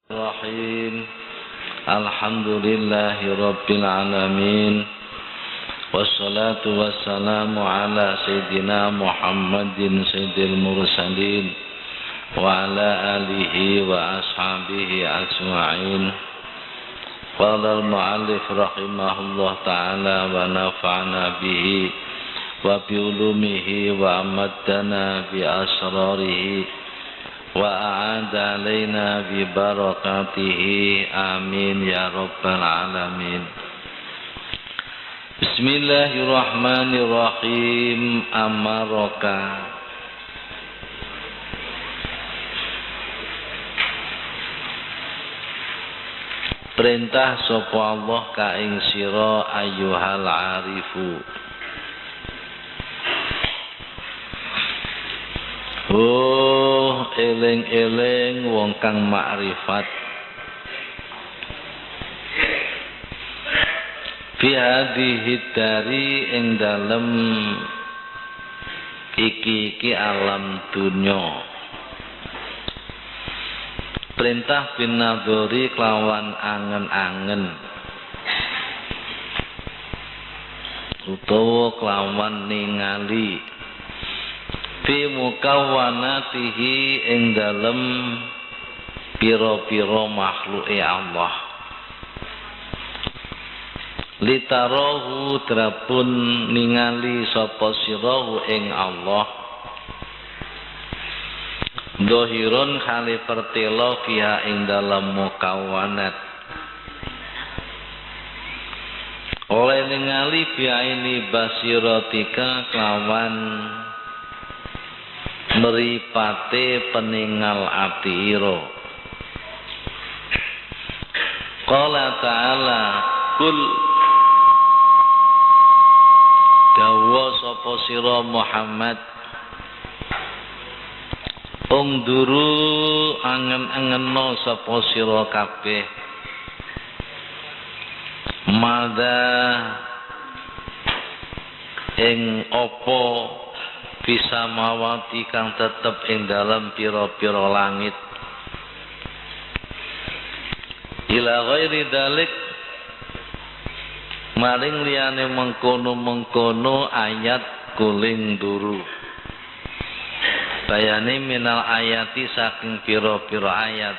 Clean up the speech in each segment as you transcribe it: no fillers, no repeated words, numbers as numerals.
Rahim. Alhamdulillahi Rabbil Alamin. Wassalatu wassalamu ala Sayyidina Muhammadin Sayyidil Mursalin wa ala alihi wa ashabihi ajma'in. Qala al-mu'allif rahimahullah ta'ala wa nafa'na bihi wa bi ulumihi wa amaddana bi asrarihi wa a'ada alaina bi barakatihi amin ya rabbal alamin. Bismillahirrahmanirrahim. Amaraka perintah sapa Allah ka ing sira ayyuhal arifu. Oh, eling-eling wong kang makrifat. Fi hadhihi dari ing dalem iki alam dunya. Perintah binadhuri kelawan angen-angen. Utawa kelawan ningali. Fi mukawwanatihi ing dalem pira-pira makhluke Allah. Litarahu drapun ningali sapa sirahu ing Allah. Dohirun khali pertelo fiha ing dalem mukawwanat. Oleh ningali fiha ini basiratika kelawan meripate peningal ati ira. Qala ta'ala kul dawa sapa sira Muhammad ungduru angen-angeno sapa sira kabeh madha ing apa bisa mawati kang tetep ing dalam pira-pira langit ila ghairi dalik maring liyane mengkono-mengkono ayat kuling duru bayane minal ayati saking pira-pira ayat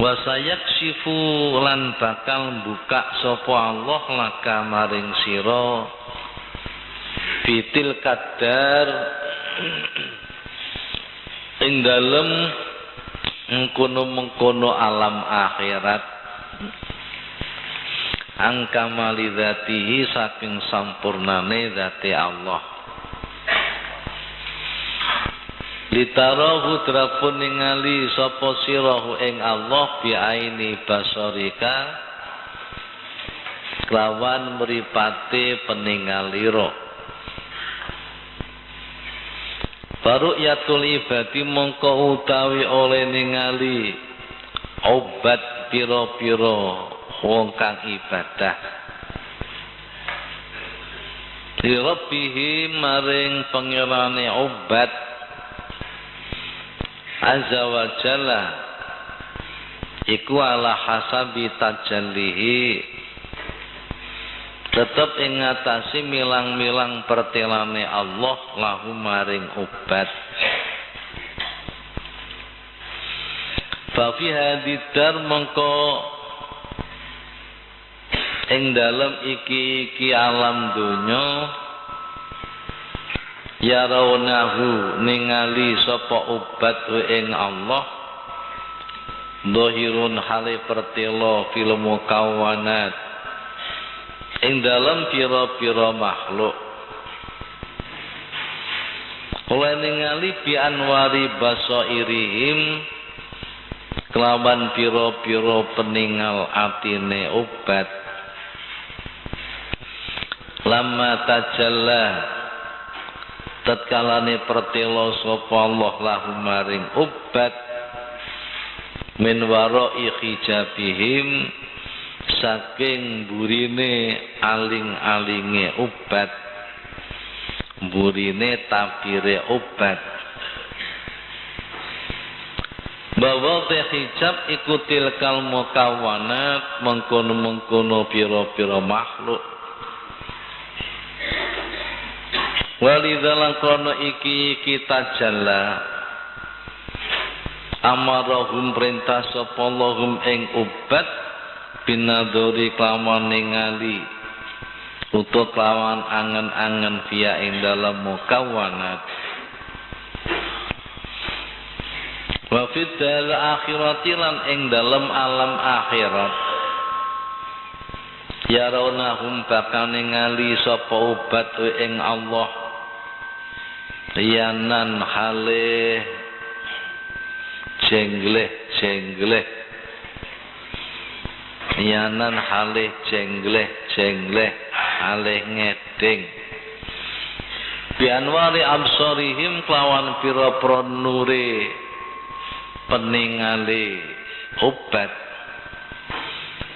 wa sayaksifu lan bakal buka sapa Allah laka maring sira fitil kadar ing dalem mengkono-mengkono alam akhirat angkamali dzatihi saking sampurnane dzati Allah. Litarahu drapun ningali sapa sirahu ing Allah bi aini basarika kelawan mripate peningalira. Baru yatul ibadi mongko utawi oleh ningali obat piro-piro wong kang ibadah li rabbihim maring pangerane obat azza wa jalla iku ala hasabi tajallihi tetep ing ngatasi milang-milang pertelane Allah lahu maring obat. Fa fi hadidar mengko ing dalem iki alam donya ya raunahu ningali sapa obat ing Allah dohirun hale pertelo fil mukawwanat ing dalam pira-pira makhluk oleh ningali bi anwari basairihim kelawan pira-pira peningal atine obat lamma tajalla tatkalane pertelo sapa Allah lahu maring obat min wara'i hijabihim saking burine aling-alinge obat burine tabire obat bahwa teh hijab ikutil kal mukawanat mengkono piro makhluk. Walidzalan kono iki kita jalla amarahum perintah sapa Allahum ing ubat binadori kelawan ningali utuk kelawan angen-angen via ing dalam mukawanat. Wa fid dal akhirati lan ing dalam alam akhirat yaronahum bakal ningali sapa ubat ing Allah riyanan hale jengleh riyanan hale jengleh hale ngedeng bianwari absarihim kelawan pira-pira nure peningale obat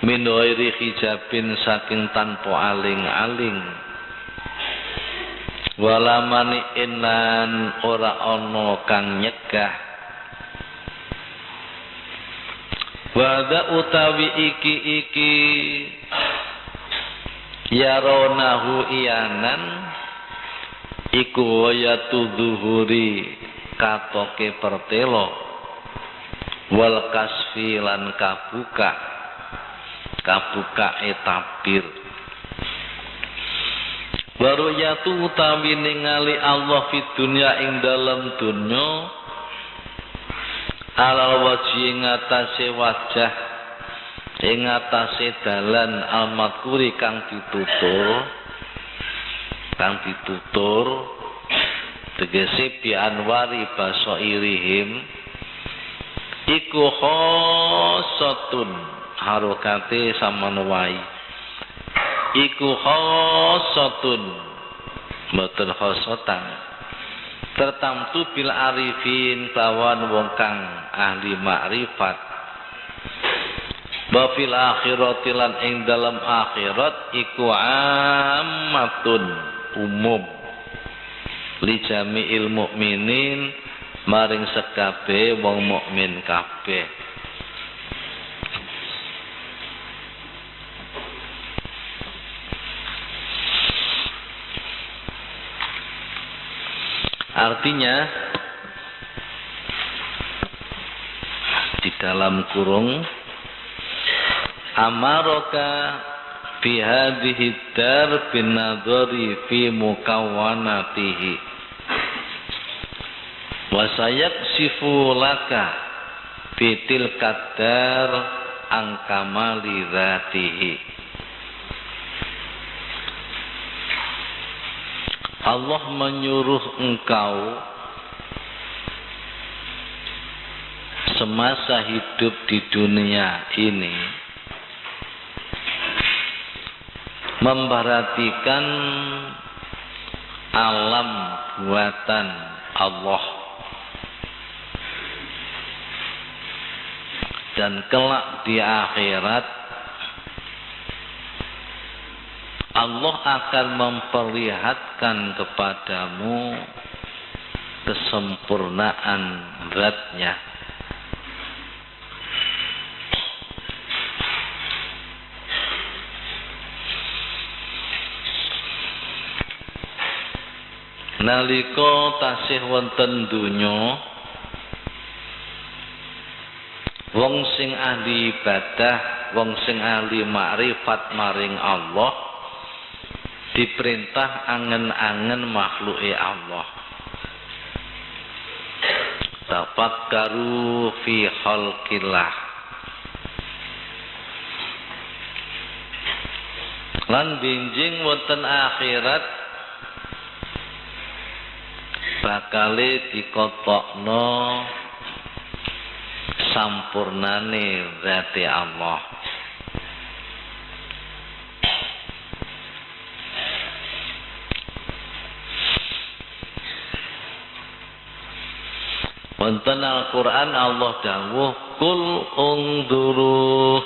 min ghairi hijabin saking tanpa aling-aling wala mani'in ora ana kang nyegah wada utawi iki yaronahu iyanan iku wayatu zuhuri katoke pertelo wal kasfi lan kabuka tabir baru yatu utawi ningali Allah fi dunya ing dalam dunya alal wajhi ngatasé wajah ing ngatasé dalan al-makuri kang ditutur tegese bi anwari basairihim iku khosatun harokate samanwai iku khosatun mboten khosatan tertamtu bil arifin kawan wong kang ahli makrifat wa fil akhirati lan ing dalam akhirat iku ammatun umum li jami'il mukminin maring sekabeh wong mukmin kabeh. Artinya di dalam kurung amaraka fi hadhihi dar bin nadhari fi mukawwanatihi wasayak sifulaka fitil kadar angkamali zatihi. Allah menyuruh engkau semasa hidup di dunia ini memperhatikan alam buatan Allah. Dan kelak di akhirat Allah akan memperlihatkan kepadamu kesempurnaan zat-Nya. Nalika tasih wonten donya wong sing ahli ibadah, wong sing ahli makrifat maring Allah diperintah angen-angen makhluke Allah. Tafakkaru fi khalqillah. Lan benjing wonten akhirat bakale dikotokno sampurnane zati Allah. Wonten Al-Qur'an Allah dawuh kul ungduru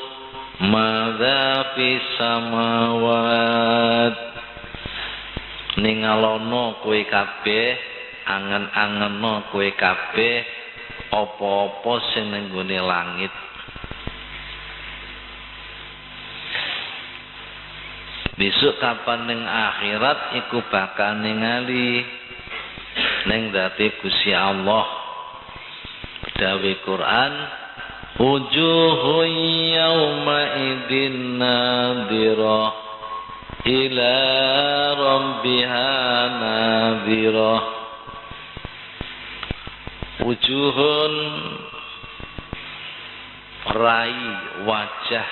madza fis samawat ningalono kowe kabeh angen-angeno kowe kabeh apa-apa sing ning nggone langit. Besok kapan ning akhirat iku bakal ningali ning dadi Gusti Allah. Dawe Quran, wujuhun yawma idin nadhirah ila rabbiha nadhirah. Wujuhun rai wajah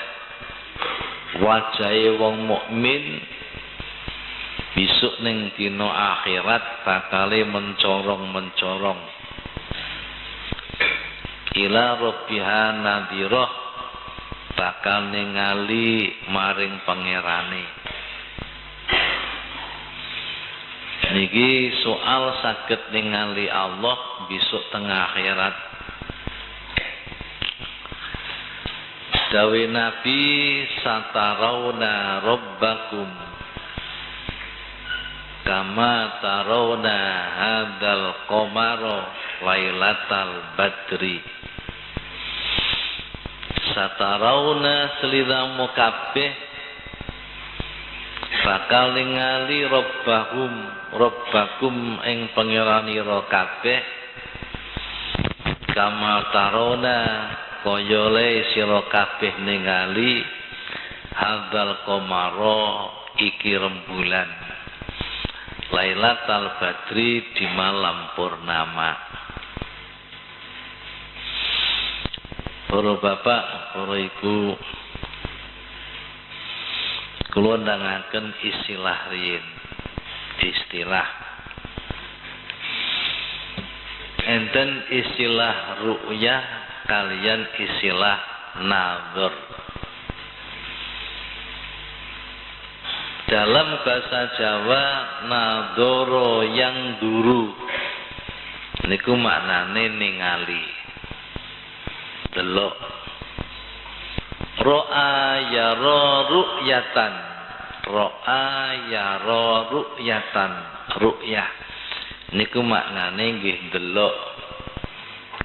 wajahe wong mukmin besok ning dina akhirat bakale mencorong-mencorong ila rabbiha nadhirah, bakal ningali maring pangerane. Niki soal saged ningali Allah besok tengah akhirat. Dawe Nabi, satarawna rabbakum kama tarawna hadzal qamara lailatal badri. Satarawna selidamu kabeh bakal ningali rabbakum ing pangeranira kabeh kama tarawna kaya le sira kabeh ningali hadzal qamara iki rembulan lailatal badri di malam purnama. Para bapak, para ibu, kula ndangaken istilah riyin. Istilah enten istilah ru'yah kalian istilah nazar. Dalam bahasa Jawa, nadoro yang duru niku maknane ningali, delok. Ro'a yara ru'yatan, ro'a yara ru'yatan, ru'yah niku maknane nggih delok,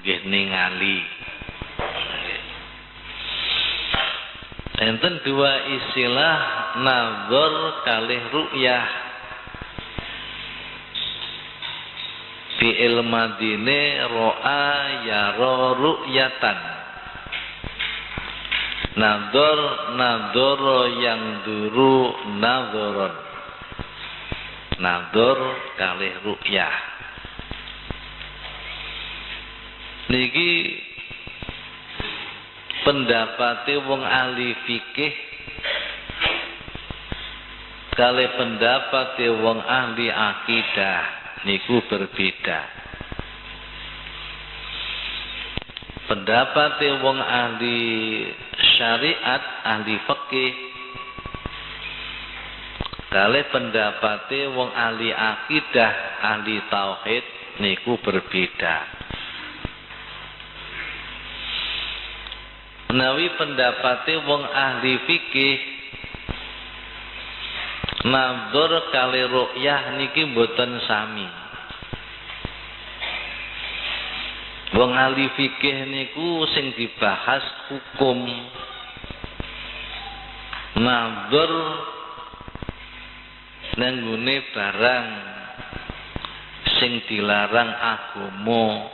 nggih ningali. Enten dua istilah nazar kalih ru'yah. Fi'il madine ro'a yara ru'yatan. Nazar yang duru nazaron. Nazar kalih ru'yah. Niki pendapate wong ahli fikih kali pendapate wong ahli akidah niku berbeda. Pendapate wong ahli syariat, ahli fikih kali pendapate wong ahli akidah, ahli tauhid niku berbeda. Menawi pendapate wong ahli fikih nazar kali ru'yah niki mboten sami. Wong ahli fikih niku sing dibahas hukum. Nazar nenggune barang sing dilarang agama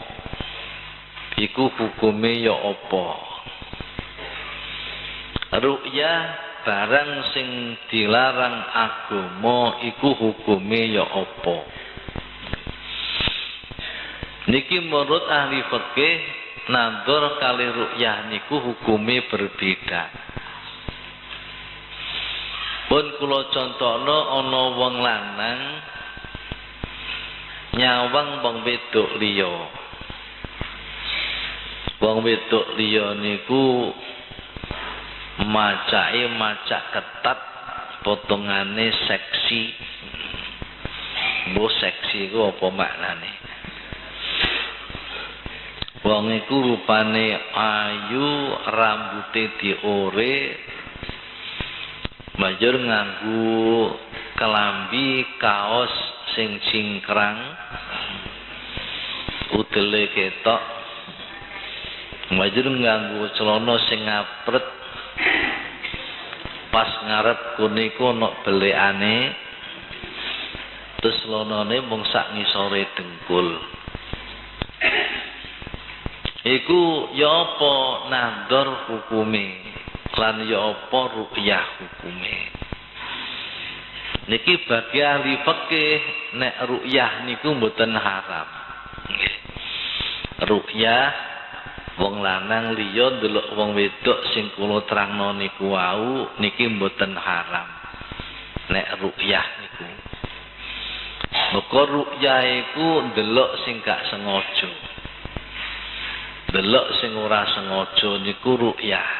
iku hukume ya apa? Ru'yah barang sing dilarang agama iku hukume ya apa? Niki menurut ahli fikih nazar kali ru'yah niku hukume berbeda. Pun kula contohno ana wong lanang nyawang wong wedok liya. Wong wedok liya niku macake macak ketat, potongane seksi. Mbok seksi iku apa maknane? Wong iku rupane ayu, rambute diore, banjur nganggo kelambi kaos sing cingkrang, udele ketok, Wajur nganggo celana sing ngapret pas ngarep kuniku ana belekane terus celanane mung sak ngisore dengkul. Iku ya apa nadhar hukume lan ya apa ru'yah hukume. Niki bagi ahli fikih nek ru'yah niku mboten haram. Nggih. Ru'yah wong lanang liya ndelok wong wedok sing kula terangno niku wau niki mboten haram. Nek ru'yah niku. Moko ru'yah iku ndelok sing gak sengaja. Delok sing ora sengaja niku ru'yah.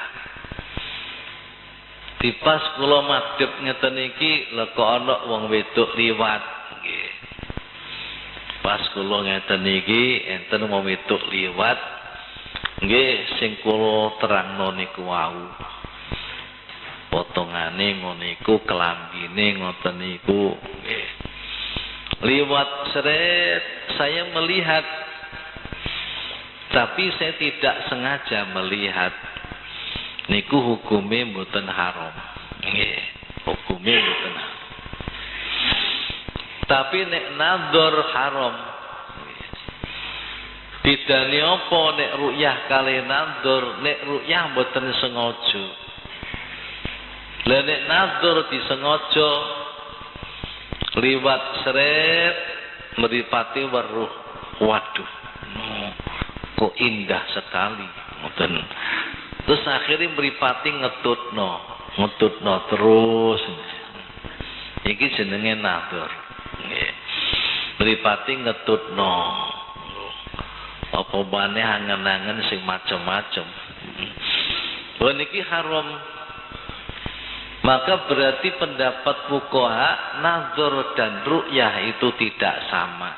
Dipas kula madhep ngeten iki lha kok ana wong wedok liwat nggih. Pas kula ngeten iki enten wong wedok liwat nggih sing kula terangno niku wau. Potongane ngono iku, kelambine ngoten niku nggih. Liwat seret saya melihat tapi saya tidak sengaja melihat. Niku hukume mboten haram. Nggih, hukume mboten haram. Tapi nek nadhar haram. Bidane apa nek ru'yah kali nadhar? Nek ru'yah mboten sengaja. Lah nek nadhar disengaja liwat seret mripate weruh. Waduh. Kok indah sekali ngoten. Terus akhirnya mripati ngetutno terus. Iki jenenge nadhar. Nggih. Mripati ngetutno. Apa maneh angen-angen sing macem-macem. Wah niki haram. Maka berarti pendapat fuqaha nadhar dan ru'yah itu tidak sama.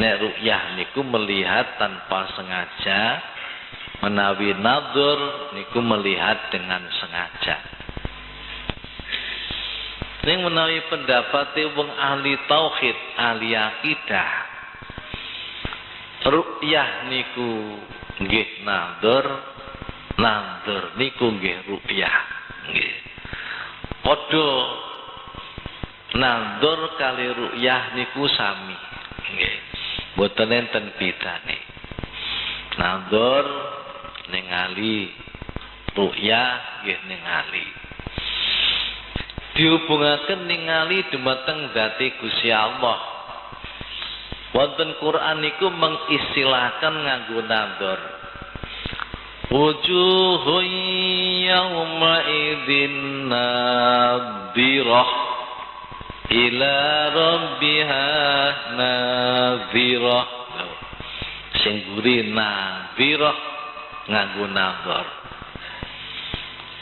Nek ru'yah niku melihat tanpa sengaja, menawi nadhar niku melihat dengan sengaja. Ning menawi pendapate wong ahli tauhid, ahli akidah, ru'yah niku nggih nadhar niku nggih ru'yah. Nggih. Padha nadhar kali ru'yah niku sami. Nggih. Boten enten bedane. Nadhar ningali, ru'yah nggih ningali. Dihubungaken ningali dumateng zati Gusti Allah. Wonten Quran niku mengistilahkan nganggo nadhar. Wujuhun yawma idzin nadhirah ila rabbiha nadhirah. Sing guri nadhirah nganggo nadhar.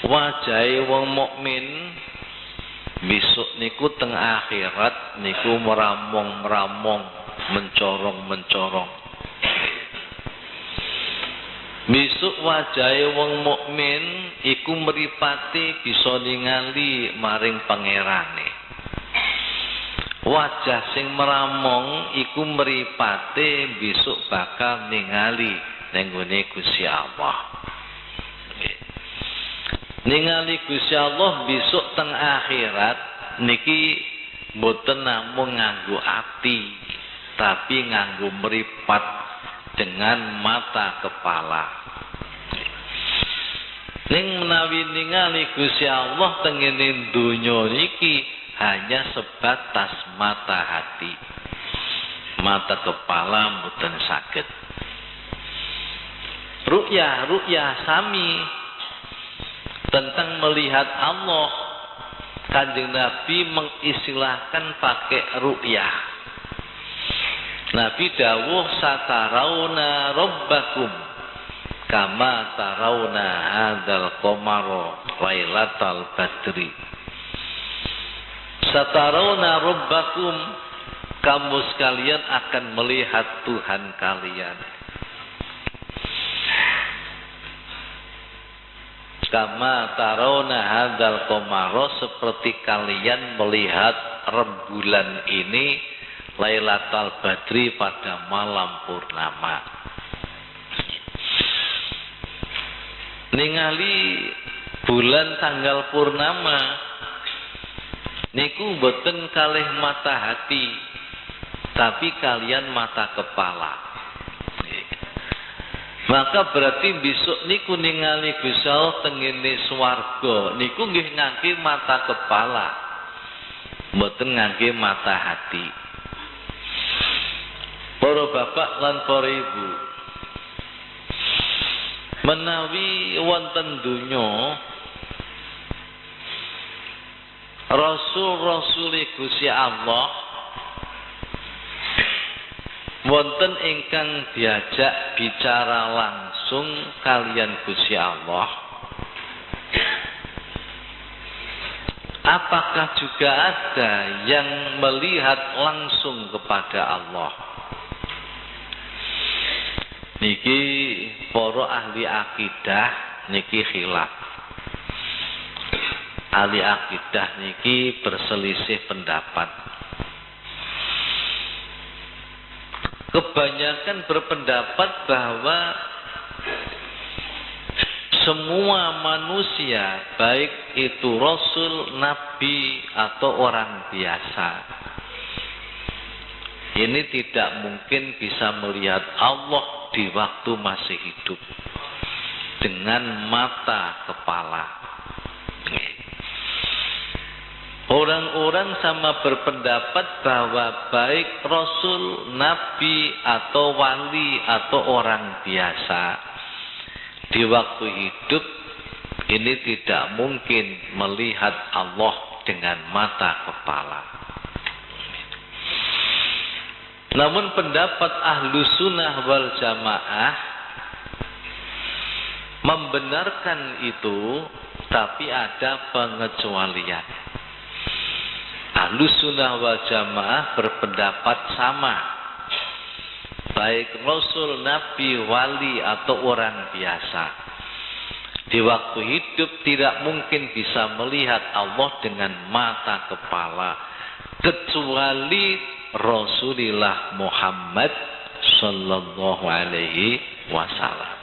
Wajahe wong mukmin besok niku teng akhirat niku meramong-meramong, mencorong-mencorong. Besok wajahe wong mukmin iku mripate bisa ningali maring pangerane. Wajah sing meramong iku mripate besok bakal ningali ning gone Gusti Allah. Ningali Gusti Allah besok teng akhirat niki mboten namung nganggo ati, tapi nganggo mripat dengan mata kepala. Ning menawi ningali Gusti Allah teng ngene donya niki hanya sebatas mata hati. Mata kepala mboten saged. Ru'yah sami tentang melihat Allah. Kanjeng Nabi mengistilahkan pakai ru'yah. Nabi dawuh satarauna rabbakum kama tarawna hadzal qamara lailatal badri. Satarauna rabbakum, kamu sekalian akan melihat Tuhan kalian. Kama tarawna hadzal qamara, seperti kalian melihat rembulan ini Lailatul Badri pada malam purnama. ningali bulan tanggal purnama niku boten kalih mata hati, tapi kalian mata kepala. Maka berarti besok niku ningali Gusti Allah tengene swarga niku nggih ngangge mata kepala, boten ngangge mata hati. Para bapak lan para ibu, menawi wonten donya Rasul-rasul Gusti Allah wonten ingkang diajak bicara langsung kalian Gusti Allah, apakah juga ada yang melihat langsung kepada Allah? Niki para ahli akidah niki khilaf. Ahli akidah niki berselisih pendapat. Kebanyakan berpendapat bahwa semua manusia, baik itu rasul, nabi atau orang biasa, ini tidak mungkin bisa melihat Allah di waktu masih hidup dengan mata kepala. Orang-orang sama berpendapat bahwa baik rasul, nabi atau wali atau orang biasa di waktu hidup ini tidak mungkin melihat Allah dengan mata kepala. Namun pendapat Ahlus Sunnah wal Jamaah membenarkan itu, tapi ada pengecualian. Ahlus Sunnah wal Jamaah berpendapat sama, baik Rasul, Nabi, Wali atau orang biasa di waktu hidup tidak mungkin bisa melihat Allah dengan mata kepala, kecuali Rasulullah Muhammad sallallahu alaihi wasallam.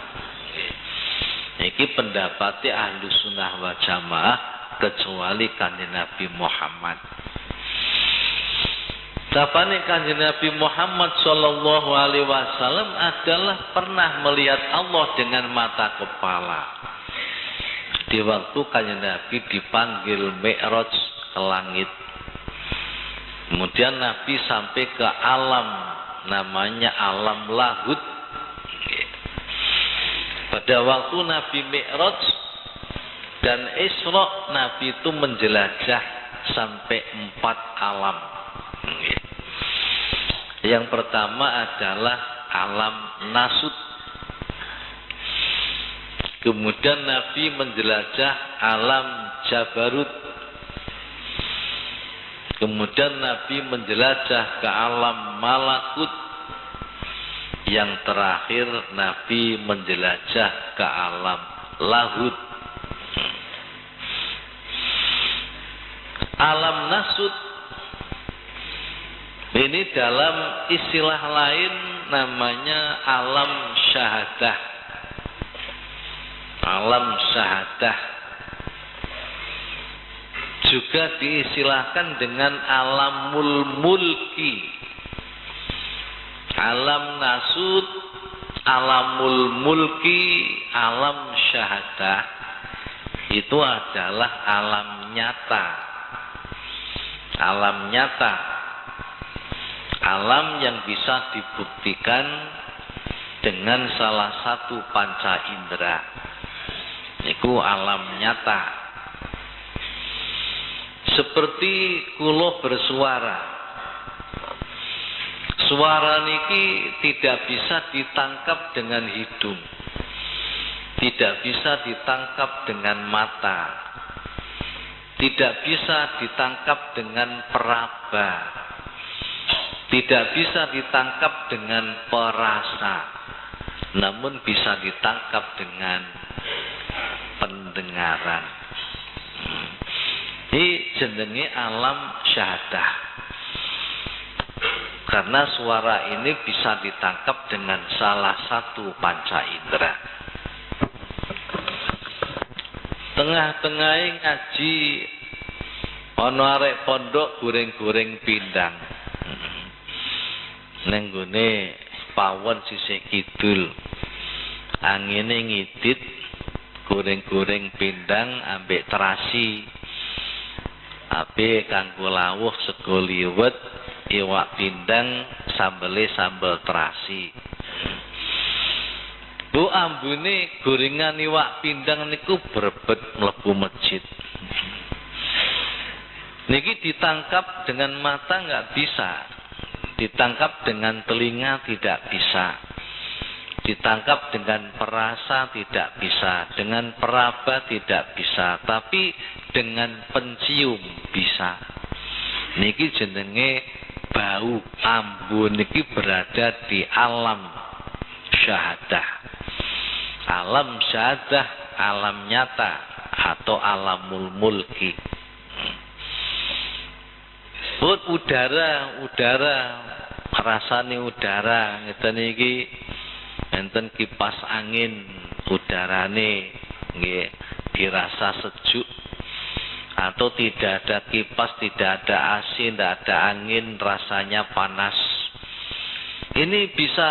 Iki pendapatnya Ahlus Sunnah wal Jamaah, kecuali kanjeng Nabi Muhammad. Sapane kanjeng Nabi Muhammad sallallahu alaihi wasallam adalah pernah melihat Allah dengan mata kepala. Di waktu kanjeng Nabi dipanggil Mi'raj ke langit. Kemudian Nabi sampai ke alam, namanya alam lahud. Pada waktu Nabi Mi'raj dan Isra, Nabi itu menjelajah sampai 4 alam. Yang pertama adalah alam nasut. Kemudian Nabi menjelajah alam jabarut. Kemudian Nabi menjelajah ke alam malakut. Yang terakhir Nabi menjelajah ke alam lahud. Alam nasut ini dalam istilah lain namanya alam syahadah. Alam syahadah juga diistilahkan dengan alamul mulki. Alam nasut, alamul mulki, alam syahadah itu adalah alam nyata. Alam nyata, alam yang bisa dibuktikan dengan salah satu panca indera. Itu alam nyata. Seperti kula bersuara. Suara niki tidak bisa ditangkap dengan hidung. Tidak bisa ditangkap dengan mata. Tidak bisa ditangkap dengan peraba. Tidak bisa ditangkap dengan perasa. Namun bisa ditangkap dengan pendengaran. Ini jenenge alam syahadah. Karena suara ini bisa ditangkap dengan salah satu panca indera. Tengah-tengahe ngaji ana arek pondok goreng-goreng pindang. Ning gone pawon sisih kidul. Angine ngidit goreng-goreng pindang ambek terasi. Ape kanggo lawuh sego liwet, iwak pindang, sambele sambel terasi. Bu ambune gorengan iwak pindang niku brebet mlebu masjid. Niki ditangkap dengan mata nggak bisa, ditangkap dengan telinga tidak bisa, ditangkap dengan perasa tidak bisa, dengan peraba tidak bisa, tapi dengan pencium bisa. Niki jenenge bau ambu niki berada di alam syahadah. Alam syahadah, alam nyata atau alamul mulki. Udara rasane udara ngeten iki enten kipas angin udarane nggih dirasa sejuk atau tidak ada kipas, tidak ada AC, tidak ada angin, rasanya panas. Ini bisa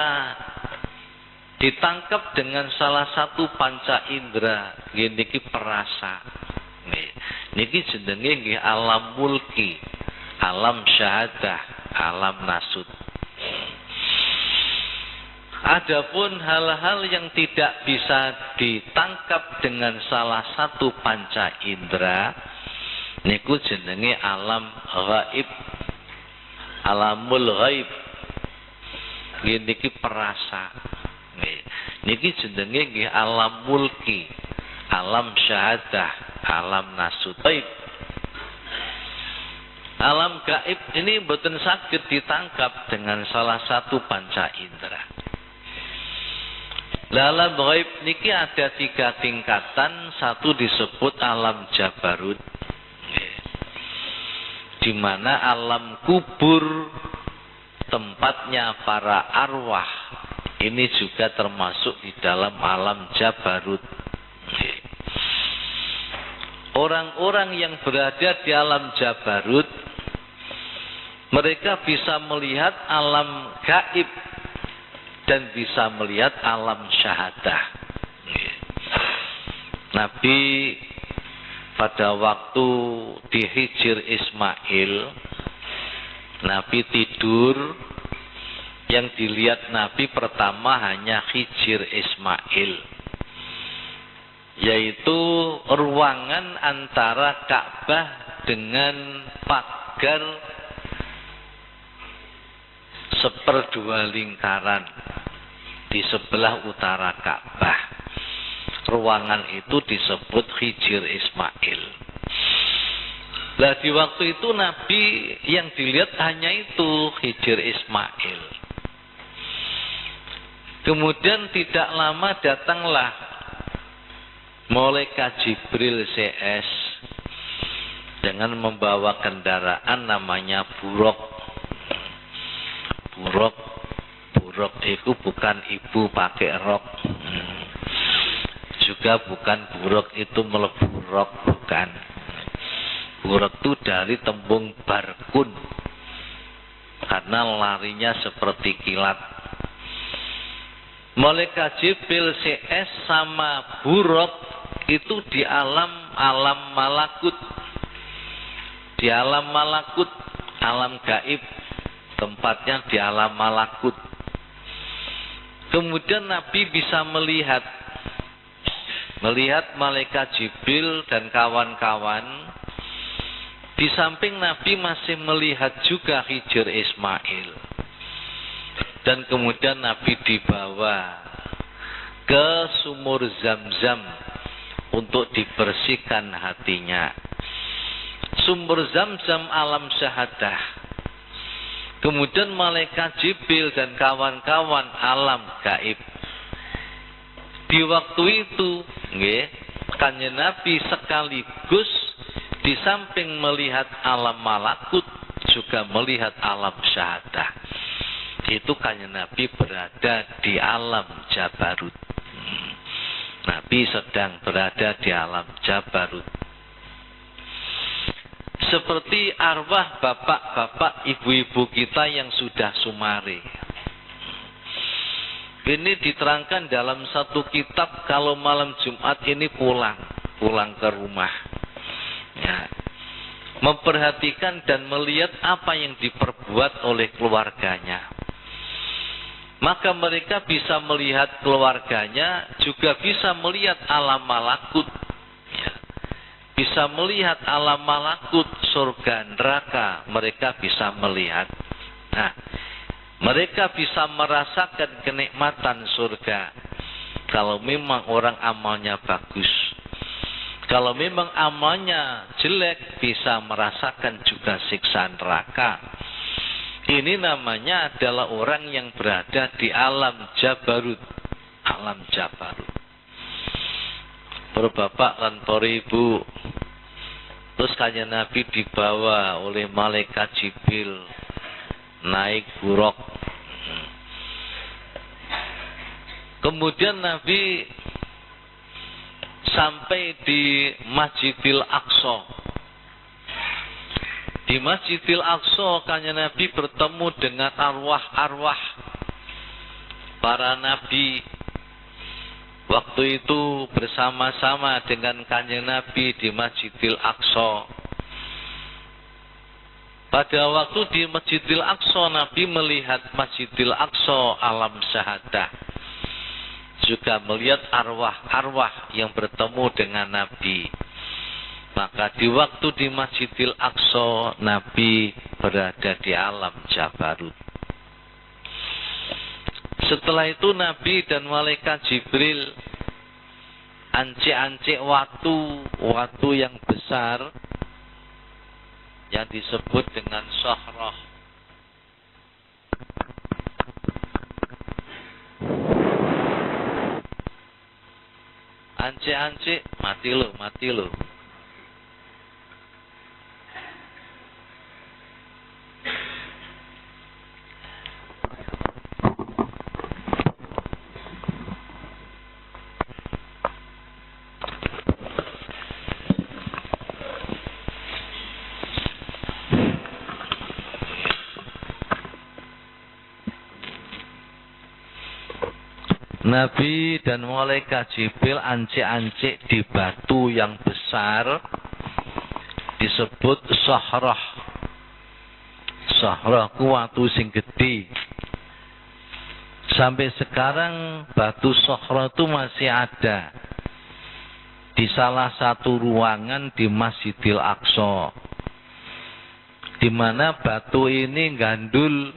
ditangkap dengan salah satu panca indera, niki perasa. Niki jenenge nggih alam mulki, alam syahadah, alam nasut. Adapun hal-hal yang tidak bisa ditangkap dengan salah satu panca indera, niku jenenge alam ghaib, alamul ghaib. Niki perasa. Niki jenenge nggih alam mulki, alam syahadah, alam nasut. Alam gaib ini mboten saged ditangkap dengan salah satu panca indera. Alam gaib niki ada 3 tingkatan. Satu disebut alam jabarut, di mana alam kubur tempatnya para arwah ini juga termasuk di dalam alam jabarut. Orang-orang yang berada di alam jabarut, mereka bisa melihat alam gaib dan bisa melihat alam syahadah. Nabi pada waktu di Hijr Ismail, Nabi tidur, yang dilihat Nabi pertama hanya Hijr Ismail, yaitu ruangan antara Ka'bah dengan pagar seperdua lingkaran di sebelah utara Ka'bah. Ruangan itu disebut Hijr Ismail. Nah, di waktu itu Nabi yang dilihat hanya itu Hijr Ismail. Kemudian tidak lama datanglah Malaikat Jibril CS dengan membawa kendaraan namanya buruk. Buruk itu bukan ibu pakai rok, juga bukan buruk itu melebu rok, bukan. Buruk itu dari tembung barkun, karena larinya seperti kilat. Malaikat Jibril CS sama buruk itu di alam malakut, di alam malakut, alam gaib, tempatnya di alam malakut. Kemudian Nabi bisa melihat malaikat Jibril dan kawan-kawan. Di samping Nabi masih melihat juga Hijr Ismail. Dan kemudian Nabi dibawa ke sumur Zam-Zam untuk dibersihkan hatinya. Sumur Zam-Zam alam syahadah. Kemudian malaikat Jibril dan kawan-kawan alam gaib. Di waktu itu, Kanjeng Nabi sekaligus di samping melihat alam malakut juga melihat alam syahadah. Itu Kanjeng Nabi berada di alam jabarut. Nah, Nabi sedang berada di alam Jabarut. Seperti arwah bapak-bapak, ibu-ibu kita yang sudah sumare. Ini diterangkan dalam satu kitab, kalau malam Jumat ini pulang ke rumah. Ya. Memperhatikan dan melihat apa yang diperbuat oleh keluarganya. Maka mereka bisa melihat keluarganya, juga bisa melihat alam malakut. Ya. Bisa melihat alam malakut, surga, neraka, mereka bisa melihat. Nah, mereka bisa merasakan kenikmatan surga. Kalau memang orang amalnya bagus. Kalau memang amalnya jelek, bisa merasakan juga siksa neraka. Ini namanya adalah orang yang berada di alam Jabarut. Alam Jabarut. Para bapak dan para ibu. Terus kanjeng Nabi dibawa oleh malaikat Jibril naik buruk. Kemudian Nabi sampai di Masjidil Aqsa. Di Masjidil Aqsa kanjeng Nabi bertemu dengan arwah-arwah para nabi. Waktu itu bersama-sama dengan kanjeng Nabi di Masjidil Aqsa. Pada waktu di Masjidil Aqsa, Nabi melihat Masjidil Aqsa alam syahadah. Juga melihat arwah-arwah yang bertemu dengan Nabi. Maka di waktu di Masjidil Aqsa, Nabi berada di alam Jabarut. Setelah itu Nabi dan malaikat Jibril ancik-ancik watu yang besar yang disebut dengan Sahrah. Ancik-ancik, mati lo. Nabi dan malaikat Jibril ancik-ancik di batu yang besar disebut Sahrah. Sahrah ku watu sing gede. Sampai sekarang batu Sahrah itu masih ada di salah satu ruangan di Masjidil Aqsa, di mana batu ini gandul,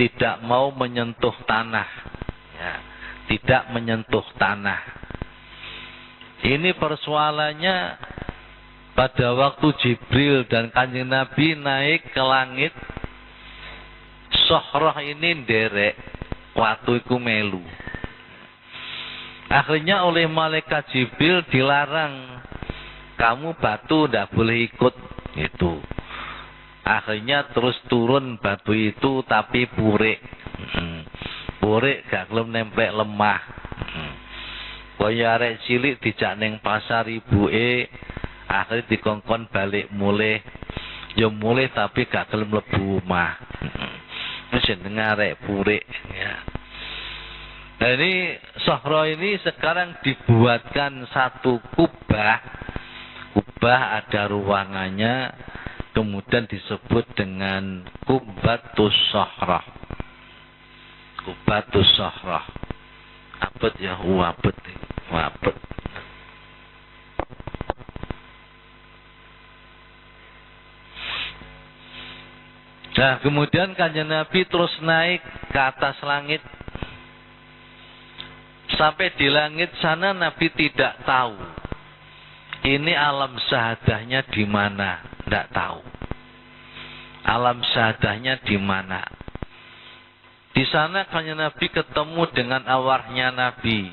tidak mau menyentuh tanah. Ya, tidak menyentuh tanah. Ini persoalannya pada waktu Jibril dan kanjeng Nabi naik ke langit, Sahrah ini nderek, watu iku melu. Akhirnya oleh malaikat Jibril dilarang, kamu batu ndak boleh ikut itu. Akhirnya terus turun batu itu tapi purik. Purik gak gelem nempel lemah. Kaya arek cilik dijak ning pasar ibuke, akhirnya dikongkon balik mulih. Ya mulih tapi gak gelem mlebu omah. Wis jenenge arek purik ya. Nah ini Sahrah ini sekarang dibuatkan satu kubah. Kubah ada ruangannya, kemudian disebut dengan Kubbatus Sahrah. Kubbatus Sahrah. Abet ya, wabet. Nah, kemudian kanjeng Nabi terus naik ke atas langit. Sampai di langit sana Nabi tidak tahu ini alam syahadahnya di mana, tidak tahu. Alam syahadahnya di mana? Di sana kanjeng Nabi ketemu dengan arwahnya Nabi.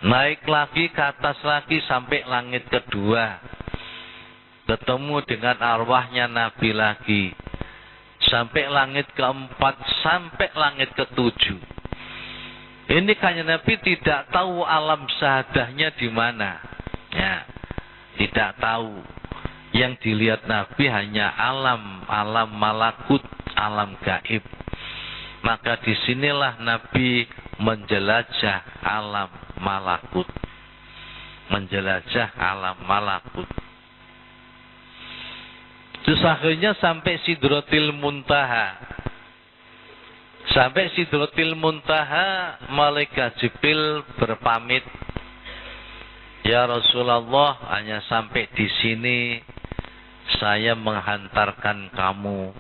Naik lagi ke atas lagi sampai langit kedua. Ketemu dengan arwahnya Nabi lagi. Sampai langit keempat, sampai langit ketujuh. Ini Kanjeng Nabi tidak tahu alam syahadahnya di mana. Ya, tidak tahu. Yang dilihat Nabi hanya alam malakut, alam gaib. Maka disinilah Nabi menjelajah alam malakut. Menjelajah alam malakut. Terus akhirnya sampai Sidratil Muntaha. Sampai Sidratil Muntaha, Malaikat Jibril berpamit, ya Rasulullah, hanya sampai di sini saya menghantarkan kamu.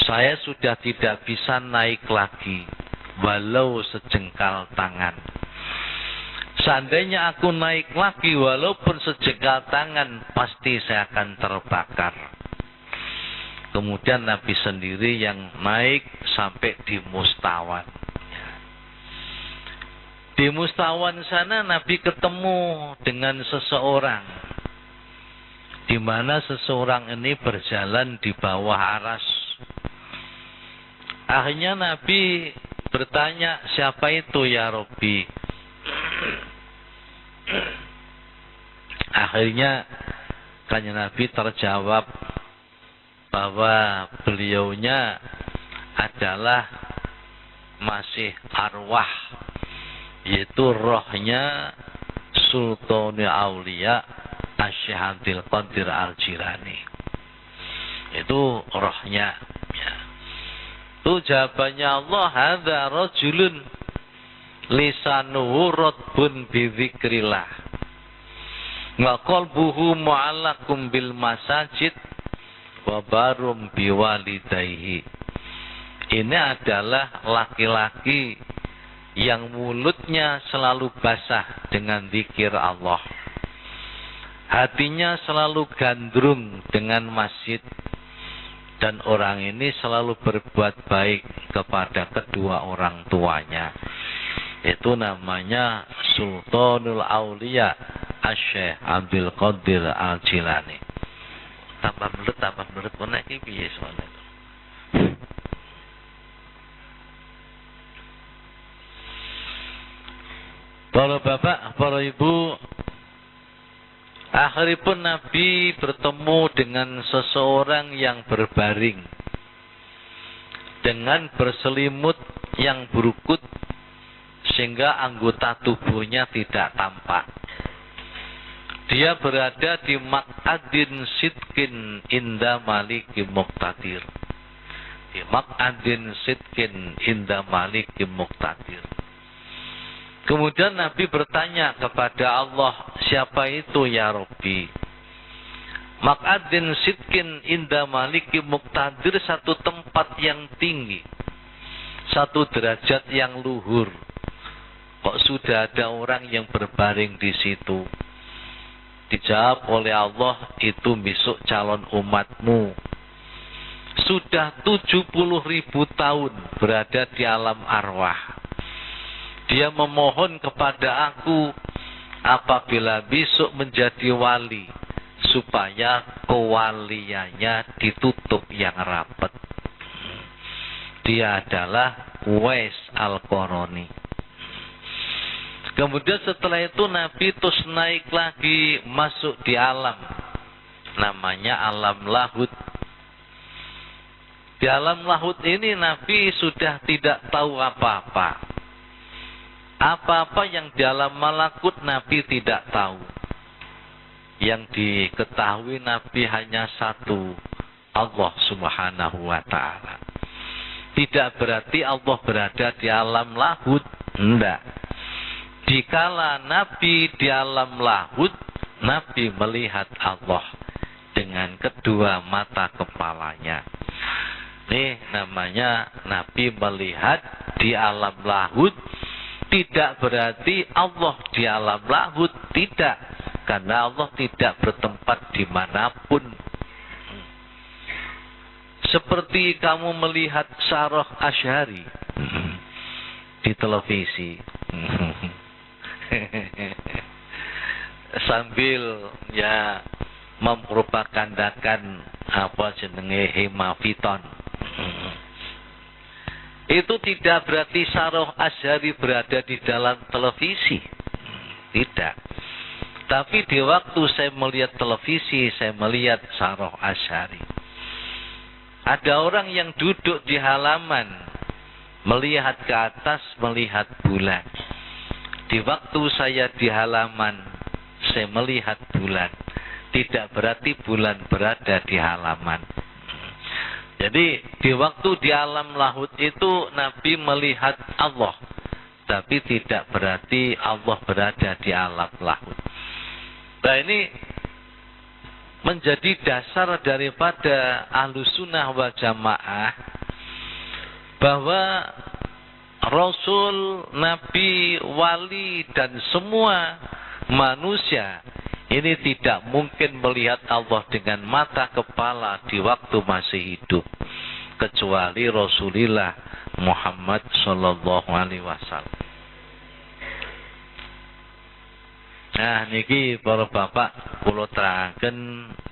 Saya sudah tidak bisa naik lagi, walau sejengkal tangan. Seandainya aku naik lagi, walaupun sejengkal tangan, pasti saya akan terbakar. Kemudian Nabi sendiri yang naik sampai di Mustawan. Di Mustawan sana Nabi ketemu dengan seseorang, di mana seseorang ini berjalan di bawah aras. Akhirnya Nabi bertanya, siapa itu ya Rabbi? Akhirnya Kanjeng Nabi terjawab bahwa beliaunya adalah masih arwah, yaitu rohnya Sultanul Aulia Asy-Syaikh Abdul Qadir Al-Jilani. Itu rohnya. Ya. Itu jawabannya Allah, hadza rajulun lisanuhu radbun bi dzikrillah wa qalbuhu mu'allaqum bil masajid wa barum biwalidayhi. Ini adalah laki-laki yang mulutnya selalu basah dengan zikir Allah, hatinya selalu gandrung dengan masjid, dan orang ini selalu berbuat baik kepada kedua orang tuanya. Itu namanya Sultanul Aulia Asy-Syaikh Abdul Qadir Al-Jilani. Tambah menurut mana iki piye soalnya. Para bapak, para ibu, akhiripun Nabi bertemu dengan seseorang yang berbaring dengan berselimut yang berukut sehingga anggota tubuhnya tidak tampak. Dia berada di maq'adin sidqin inda maliki muqtadir. Di maq'adin sidqin inda maliki muqtadir. Kemudian Nabi bertanya kepada Allah, siapa itu ya Rabbi? Maq'adin sidqin inda maliki muqtadir, satu tempat yang tinggi, satu derajat yang luhur. Kok sudah ada orang yang berbaring di situ? Dijawab oleh Allah, itu besok calon umatmu. Sudah 70.000 tahun berada di alam arwah. Dia memohon kepada aku apabila besok menjadi wali, supaya kewaliannya ditutup yang rapat. Dia adalah Uwais Al-Qarani. Kemudian setelah itu Nabi terus naik lagi masuk di alam, namanya alam lahud. Di alam lahud ini Nabi sudah tidak tahu apa-apa. Apa-apa yang di alam malakut Nabi tidak tahu. Yang diketahui Nabi hanya satu, Allah Subhanahu wa ta'ala. Tidak berarti Allah berada di alam lahud, enggak. Dikala Nabi di alam lahud, Nabi melihat Allah dengan kedua mata kepalanya. Ini namanya Nabi melihat di alam lahud. Tidak berarti Allah di alam lahud, tidak. Karena Allah tidak bertempat dimanapun. Seperti kamu melihat Syarah Asy'ari di televisi. Sambil ya mempropagandakan apa jenenge hemaviton. Itu tidak berarti Syarah Asy'ari berada di dalam televisi. Tidak. Tapi di waktu saya melihat televisi, saya melihat Syarah Asy'ari. Ada orang yang duduk di halaman, melihat ke atas, melihat bulan. Di waktu saya di halaman, saya melihat bulan. Tidak berarti bulan berada di halaman. Jadi di waktu di alam lahut itu Nabi melihat Allah. Tapi tidak berarti Allah berada di alam lahut. Nah ini menjadi dasar daripada Ahlussunnah wal Jamaah bahwa Rasul, Nabi, Wali dan semua manusia ini tidak mungkin melihat Allah dengan mata kepala di waktu masih hidup kecuali Rasulullah Muhammad sallallahu alaihi wasallam. Nah niki para bapak kula terangkan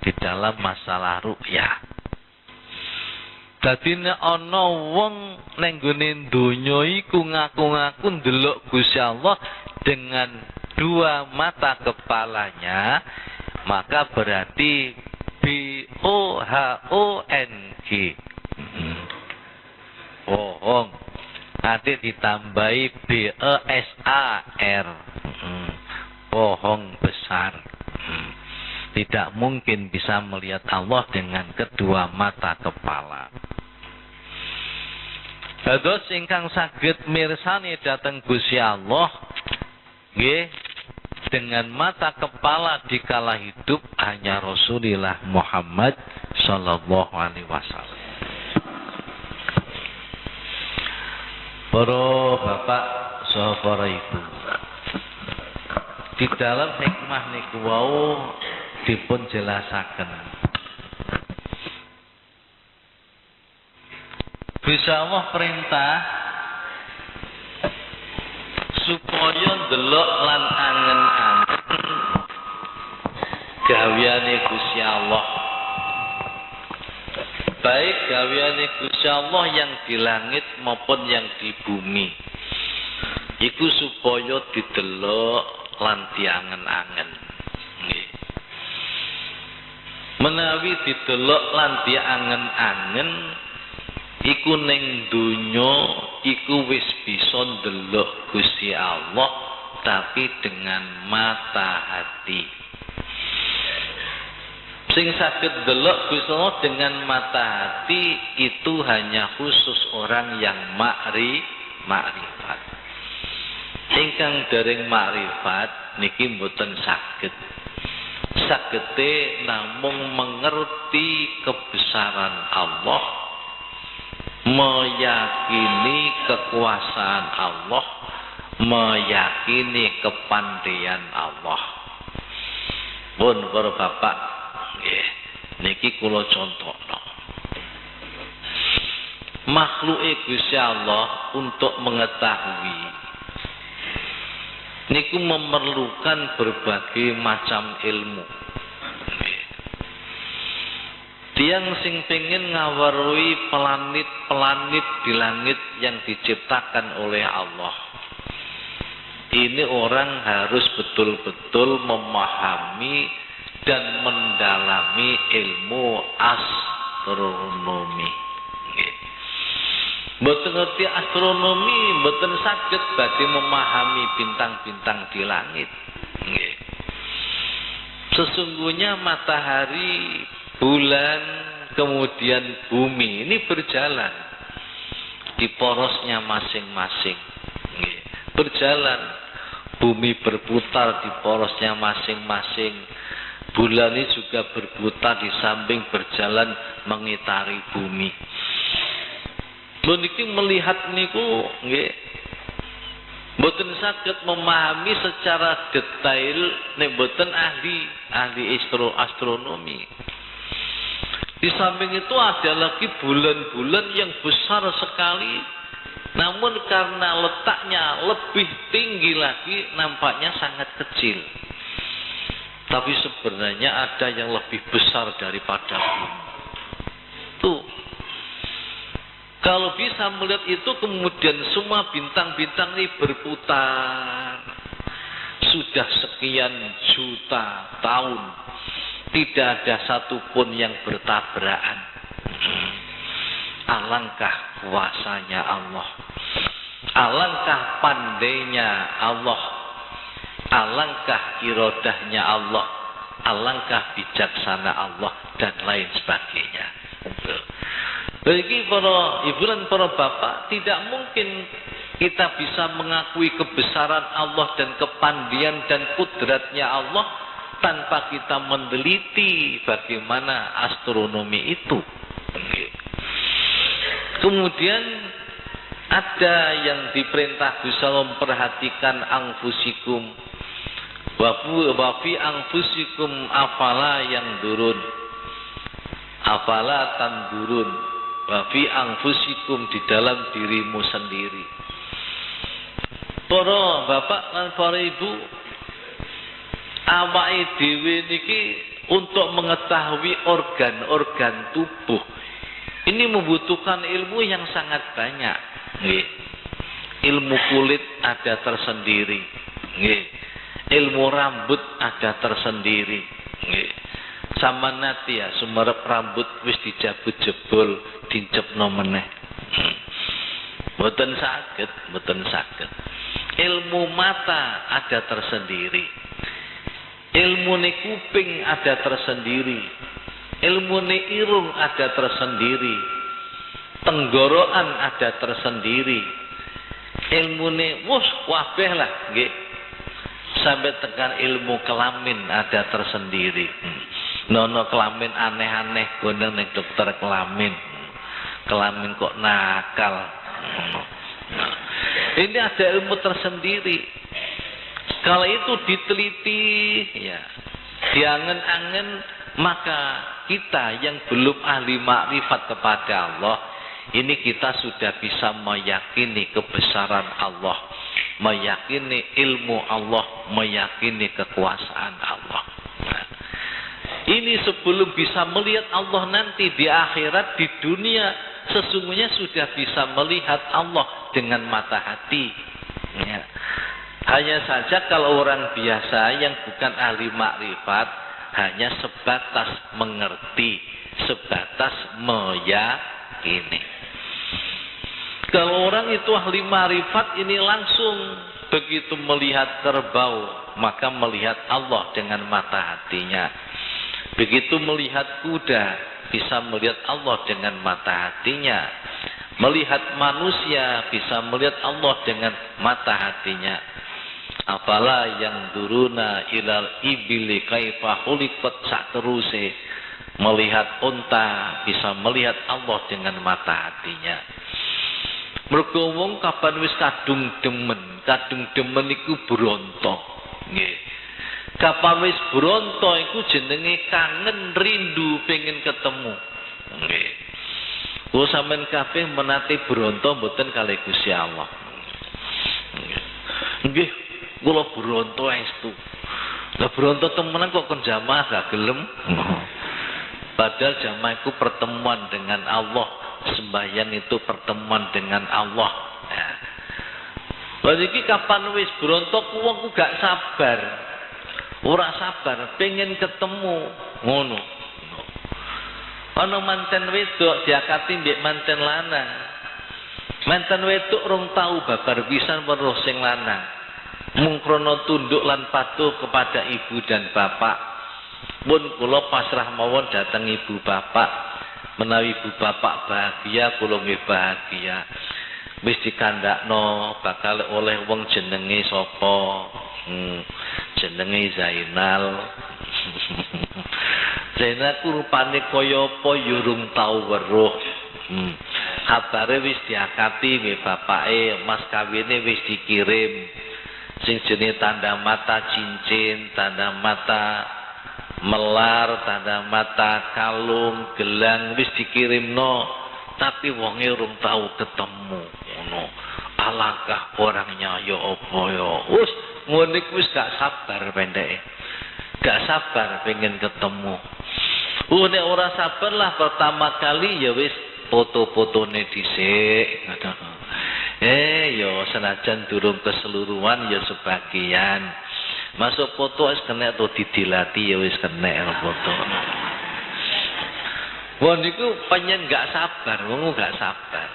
di dalam masalah ru'yah. Dadi nek ana wong ning gone donya iku ngaku-ngaku ndelok Gusti Allah dengan dua mata kepalanya, maka berarti BOHONG. Bohong. Nanti ditambahi BESAR. Bohong besar. Tidak mungkin bisa melihat Allah dengan kedua mata kepala. Dados ingkang saged mirsani dhateng Gusti Allah nggih dengan mata kepala dikala hidup hanya Rasulullah Muhammad sallallahu alaihi wasallam. Para bapak saha para ibu, di dalam hikmah niku wau dipun jelasaken. Gusti Allah perintah supaya ndelok lan angen-angen gaweane Gusti Allah. Baik gaweane Gusti Allah yang di langit maupun yang di bumi. Iku supaya didelok lan diangen-angen. Nggih. Menawi didelok lan diangen-angen iku ning donya iku wis bisa ndelok Gusti Allah tapi dengan mata hati. Sing saged ndelok Gusti Allah dengan mata hati itu hanya khusus orang yang makrifat. Ingkang dereng makrifat niki mboten saged. Sagete namung mengerti kebesaran Allah, meyakini kekuasaan Allah, meyakini kepandaian Allah. Pun para bapak nggih niki kula contohno. Makhluke Gusti Allah untuk mengetahui niku memerlukan berbagai macam ilmu. Tiang sing pengen ngawarui planet-planet di langit yang diciptakan oleh Allah. Ini orang harus betul-betul memahami dan mendalami ilmu astronomi. Mboten ngerti astronomi, mboten saged badhe memahami bintang-bintang di langit. Sesungguhnya matahari, bulan, kemudian bumi ini berjalan di porosnya masing-masing. Berjalan, bumi berputar di porosnya masing-masing. Bulan ini juga berputar di samping berjalan mengitari bumi. Niki melihat niku nggih mboten saged memahami secara detail nek mboten ahli astronomi. Di samping itu ada lagi bulan-bulan yang besar sekali, namun karena letaknya lebih tinggi lagi nampaknya sangat kecil. Tapi sebenarnya ada yang lebih besar daripada bumi. Tuh. Kalau bisa melihat itu, kemudian semua bintang-bintang ini berputar. Sudah sekian juta tahun, tidak ada satupun yang bertabrakan. Alangkah kuasanya Allah, alangkah pandainya Allah, alangkah irodahnya Allah, alangkah bijaksana Allah, dan lain sebagainya. Bagi para ibu dan para bapak, tidak mungkin kita bisa mengakui kebesaran Allah dan kepandian dan kudratnya Allah tanpa kita meneliti bagaimana astronomi itu. Kemudian ada yang diperintah bisa memperhatikan anfusikum, wa fi anfusikum afala yang durun, afala tandurun, wa fi anfusikum, di dalam dirimu sendiri. Para bapak dan para ibu, awake dhewe niki untuk mengetahui organ-organ tubuh ini membutuhkan ilmu yang sangat banyak. Nggih. Ilmu kulit ada tersendiri. Nggih. Ilmu rambut ada tersendiri. Nggih. Sama nanti ya sumerep rambut wis dijabut jebol, dincepno meneh. Mboten saged, mboten saged. Ilmu mata ada tersendiri. Ilmu kuping ada tersendiri. Ilmu irung ada tersendiri. Tenggorokan ada tersendiri. Ilmu wus wabeh lah nggih. Sampai tekan ilmu kelamin ada tersendiri. Nono kelamin aneh-aneh gondeng ning dokter kelamin. Kelamin kok nakal. Ini ada ilmu tersendiri. Kalau itu diteliti, ya, diangen-angen, maka kita yang belum ahli makrifat kepada Allah, ini kita sudah bisa meyakini kebesaran Allah, meyakini ilmu Allah, meyakini kekuasaan Allah. Nah, ini sebelum bisa melihat Allah nanti di akhirat, di dunia, sesungguhnya sudah bisa melihat Allah dengan mata hati. Ya. Hanya saja kalau orang biasa yang bukan ahli makrifat hanya sebatas mengerti, sebatas meyakini. Kalau orang itu ahli makrifat ini langsung begitu melihat kerbau, maka melihat Allah dengan mata hatinya. Begitu melihat kuda, bisa melihat Allah dengan mata hatinya. Melihat manusia, bisa melihat Allah dengan mata hatinya. Afala yang duruna ilal ibili kaifa khuliqat, sak teruse melihat unta, bisa melihat Allah dengan mata hatinya. Mergo wong kapan wis kadung demen iku bronto. Nggih. Kapan wis bronto iku jenenge kangen, rindu, pengen ketemu. Nggih. Kulo sampean kabeh menate bronto mboten kalih Gusti Allah. Nggih, kula bronto estu. Lah bronto temenan kok kon jamaah gak gelem. Padahal jamaah itu pertemuan dengan Allah, sembahyang itu pertemuan dengan Allah. Ya. Lagi kapan wis bronto wong ku gak sabar. Ora sabar, pengen ketemu ngono. Ana manten wedok diakati mbek manten lanang. Manten wedok rong tau babar pisan weruh sing lanang. Mung krana tunduk lan patuh kepada ibu dan bapak. Pun kula pasrah mawon dhateng ibu bapak. Menawi ibu bapak bahagia, kula nggih bahagia. Wis dikandakno bakal oleh wong jenenge sapa? Jenenge Zainal. Zainal ku rupane kaya apa yurung tau weruh. Kabare wis diakati nggih bapake, mas kawine wis dikirim. Sing jenenge tanda mata cincin, tanda mata melar, tanda mata kalung, gelang wis dikirimno, tapi wonge urung tau ketemu. Ngono. Alangkah orangnya ya apa ya. Wis ngene wis gak sabar pendeke. Gak sabar pengen ketemu. Nek ora sabar lah pertama kali ya wis foto-fotone dhisik. Yo senajan durung keseluruhan ya sebagian. Masuk foto wis kena atau didilati ya wis kena foto. Wong niku penyen gak sabar, wong gak sabar.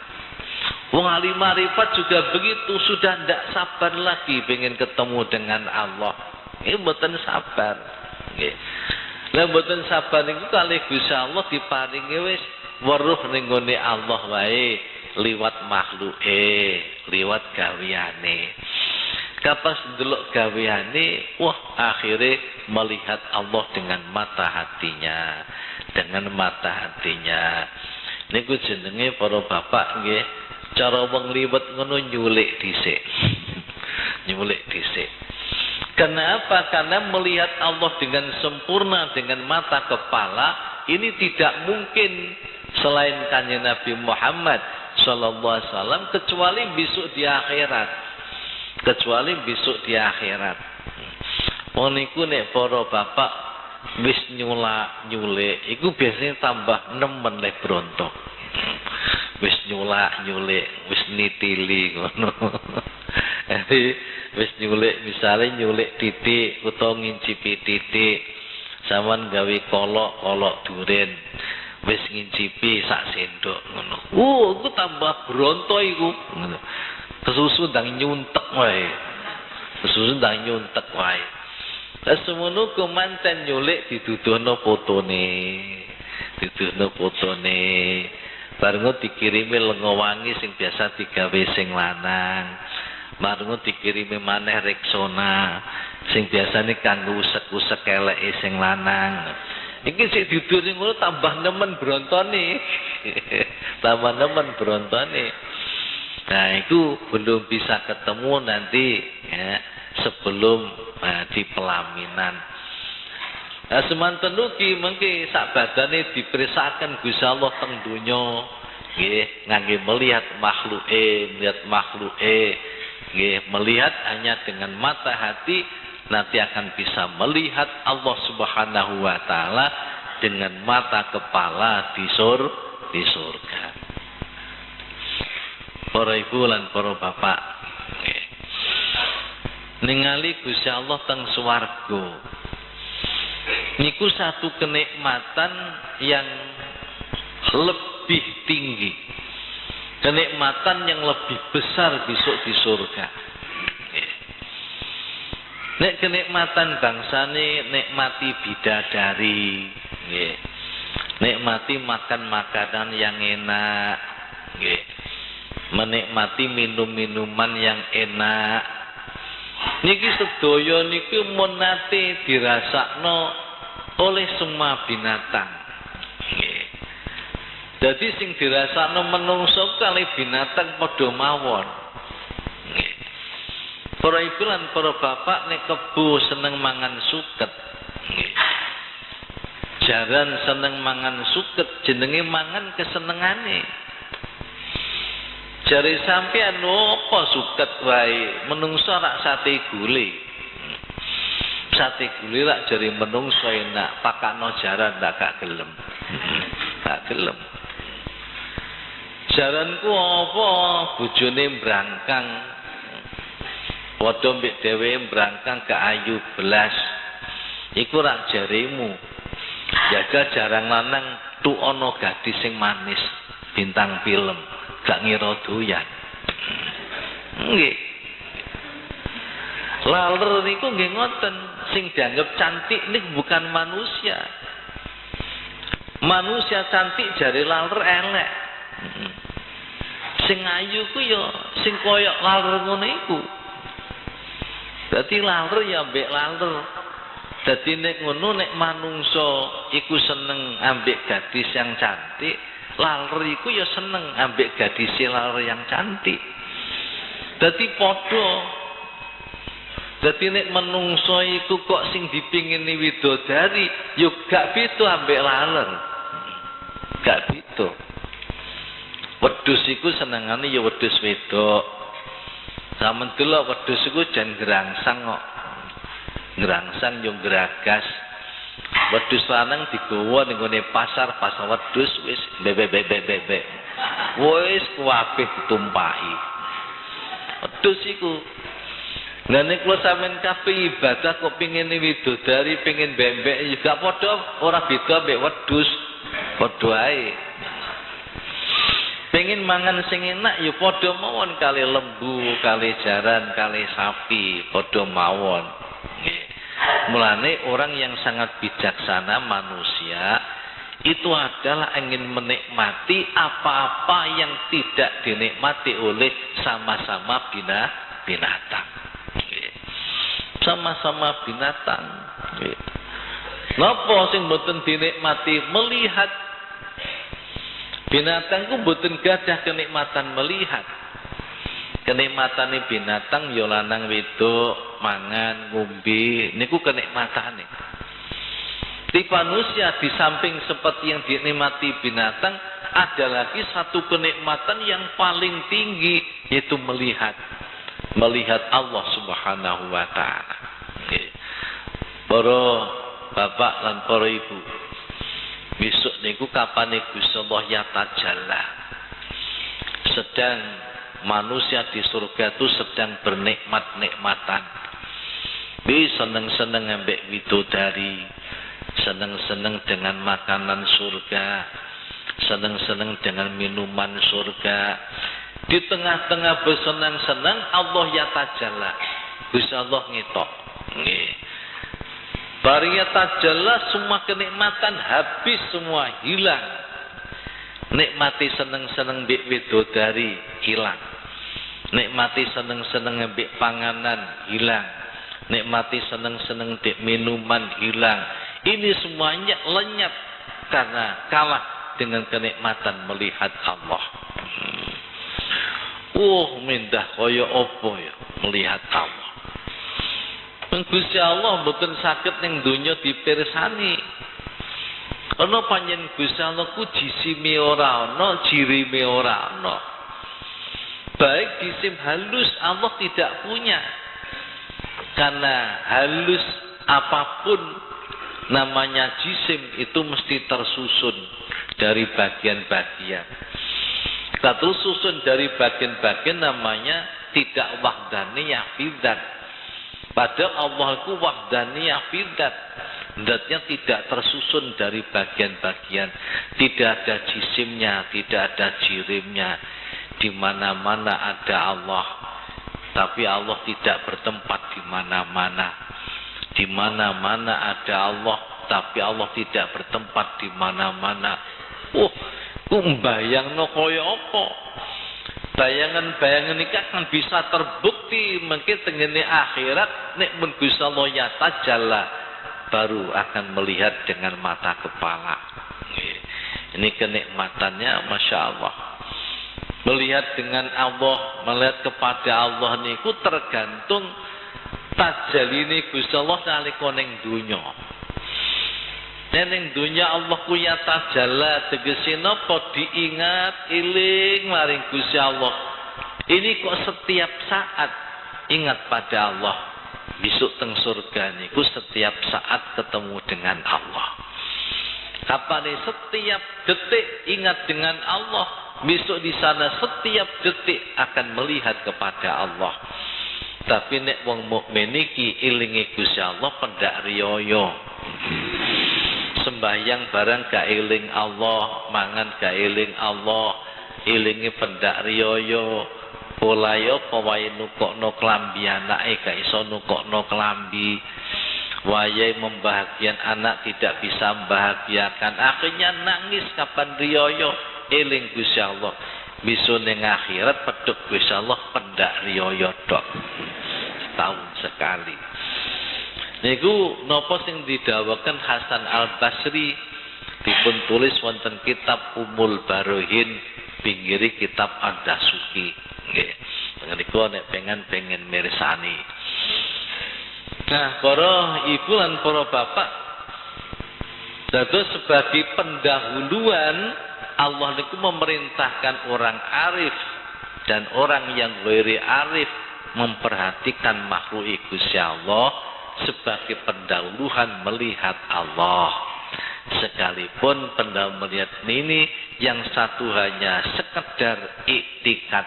Wong ahli marifat juga begitu, sudah ndak sabar lagi pengen ketemu dengan Allah. Ini mboten sabar. Nggih. Lah mboten sabar niku kalih Gusti Allah diparingi wis weruh ning gone Allah wae liwat makhluke, liwat gaweane. Kapas ndelok gaweane, wah akhirnya melihat Allah dengan mata hatinya, dengan mata hatinya. Niku jenenge para bapak nggih. Cara wong liwet ngono nyulik dhisik. Nyulik dhisik. Kenapa? Karena melihat Allah dengan sempurna dengan mata kepala ini tidak mungkin selain kanjeng Nabi Muhammad sallallahu alaihi wasallam kecuali besok di akhirat. Kecuali besok di akhirat. Wong niku nek para bapak wis nyulik iku biasanya tambah nemen le brontok. Wis nyulik, wis nitili ngono. Jadi wis nyulik, misale nyulik titik utawa ngincipi titik. Saman gawe kolok duren. Wis ngincipi sak sendok ngono. Iku tambah bronto iku. Ngono. Kesusu ndang nyuntek wae. Kesusu ndang nyuntek wae. Lah semono kumanten nyulik diduduhno fotone. Diduduhno fotone. Barengo dikirimi lenga wangi sing biasa digawe sing lanang. Barengo dikirimi maneh Rexona sing biasane kanggo usek-usek eleke sing lanang. Iki sik diduri ngono tambah nemen brontone. Tambah nemen brontone. Nah, itu belum bisa ketemu nanti ya, sebelum di pelaminan. Nah, semanten ugi mengki sak badane diprisaken Gusti Allah teng donya nggih ngangge melihat makhluke, nggih melihat hanya dengan mata hati nanti akan bisa melihat Allah Subhanahu wa taala dengan mata kepala di surga. Para ibu lan para bapak nggih. Ningali Gusti Allah teng swarga. Niku satu kenikmatan yang lebih tinggi. Kenikmatan yang lebih besar besok di surga. Nek kenikmatan bangsane nikmati bidadari, nggih. Nikmati makan makanan yang enak, nggih. Menikmati minum-minuman yang enak. Niki sedaya niku mun nate dirasakno oleh semua binatang. Nggih. Dadi sing dirasakno menungso kali binatang padha mawon. Nggih. Para ibu lan para bapak nek kebo seneng mangan suket. Nggih. Jaran seneng mangan suket jenenge mangan kesenengane. Jare sampean apa suket wae menungso rak sate gule. Sate gule rak jare menungso enak, pakakno jaran ndak gak gelem. Tak gelem. Jaranku apa bojone brangkang. Padha mbek dhewe brangkang ke ayu belas. Iku rak jaremu. Jaga jarang lanang tu ana gadis sing manis, bintang film. Gak ngira doyan. Nggih. Laler niku nggih ngoten, sing dianggap cantik niku bukan manusia. Manusia cantik jare laler elek. Sing ayu ku ya sing koyok laler ngono iku. Dadi laler ya mbek laler. Dadi nek ngono nek manungsa iku seneng ambek gadis yang cantik, laler iku ya seneng ambek gadis laler yang cantik. Dadi padha. Dadi nek menungso iku kok sing dipingini widodari, ya gak beda ambek laler. Gak beda. Wedhus iku senengane ya wedhus wedok. Samen delok wedhus iku jan grangsang kok. Grangsang yo gragas. Wedhus lanang digawa ning gone pasar wedhus wis bebek. Wis kabeh ditumpahi. Wedhus iku. Lah nek kula sampean kabeh ibadah kok pengin widodari, pengin bembek juga padha ora beda mbek wedhus. Padha ae. Pengin mangan sing enak ya padha mawon kali lembu, kali jaran, kali sapi, padha mawon. Nggih. Mulane orang yang sangat bijaksana manusia itu adalah ingin menikmati apa-apa yang tidak dinikmati oleh sama-sama binatang. Sama-sama binatang. Napa sing mboten dinikmati? Melihat. Binatang ku mboten gadah kenikmatan melihat. Kenikmatane binatang ya lanang wedok, mangan, ngombe, niku kenikmatane. Di manusia di samping seperti yang dinikmati binatang, ada lagi satu kenikmatan yang paling tinggi, yaitu melihat. Melihat Allah Subhanahu wa taala. Para bapak lan para ibu, besok niku kapan Gusti Allah yatajalla. Sedang manusia di surga itu sedang bernikmat-nikmatan. Seneng-seneng ambek widodari, seneng-seneng dengan makanan surga, seneng-seneng dengan minuman surga. Di tengah-tengah bersenang-senang Allah yatajalla. Gusti Allah ngetok. Nggih. Bari yatajalla semua kenikmatan habis, semua hilang. Nikmati seneng-seneng mbek widodari hilang. Nikmati seneng-seneng mbek panganan hilang. Nikmati seneng-seneng mbek minuman hilang. Ini semuanya lenyap karena kalah dengan kenikmatan melihat Allah. Mindah kaya apa ya melihat Allah. Gusti Allah mboten saged ning donya dipirsani. Ana panjen Gusti Allah ku jisime ora ana, jirime ora ana. Baik jisim halus Allah tidak punya. Karena halus apapun namanya jisim itu mesti tersusun dari bagian-bagian. Satu susun dari bagian-bagian namanya tidak wahdaniyah fidzat. Padahal Allah itu wahdaniyah fidzat. Zatnya tidak tersusun dari bagian-bagian. Tidak ada jisimnya, tidak ada jirimnya. Di mana-mana ada Allah. Tapi Allah tidak bertempat di mana-mana. Di mana-mana ada Allah, tapi Allah tidak bertempat di mana-mana. Mbayangno kaya apa? Bayangan-bayangan iki kan bisa terbukti mungkin tengene akhirat nek mun Gusti Allah yatajalla baru akan melihat dengan mata kepala. Ini kenikmatannya Masya Allah. Melihat dengan Allah, melihat kepada Allah niku tergantung tajalline Gusti Allah nalika ning donya. Ning dunya Allah ku yatajalla tegese napa diingat eling maring Gusti Allah. Ini kok setiap saat ingat pada Allah. Besok teng surga niku setiap saat ketemu dengan Allah. Kapan setiap detik ingat dengan Allah. Besok di sana setiap detik akan melihat kepada Allah. Tapi nek wong mukmin iki elinge Gusti Allah pendak riyo. Sembahyang barang gak eling Allah, mangan gak eling Allah, elinge pendak riyo. Polayo pawae nukokno klambi anake gak iso nukokno klambi. Wayahe membahagiakan anak tidak bisa membahagiakan, akhirnya nangis kapan riyo. Eling Gusti Allah. Bisa ning akhirat pedhek Gusti Allah pendak riyo tok. Setahun sekali. Niku napa sing didhawaken Hasan Al-Basri dipun tulis wonten kitab Umul Barohin pinggiri kitab Ad-Dasuki. Nggih. Menika nek pengen mirsani. Nah, para ibu lan para bapak, dados sebagai pendahuluan Allah niku memerintahkan orang arif dan orang yang ghairi arif memperhatikan makhluk Gusti Allah sebagai pendahuluan melihat Allah. Sekalipun pendahuluan melihat ini yang satu hanya sekedar iktikad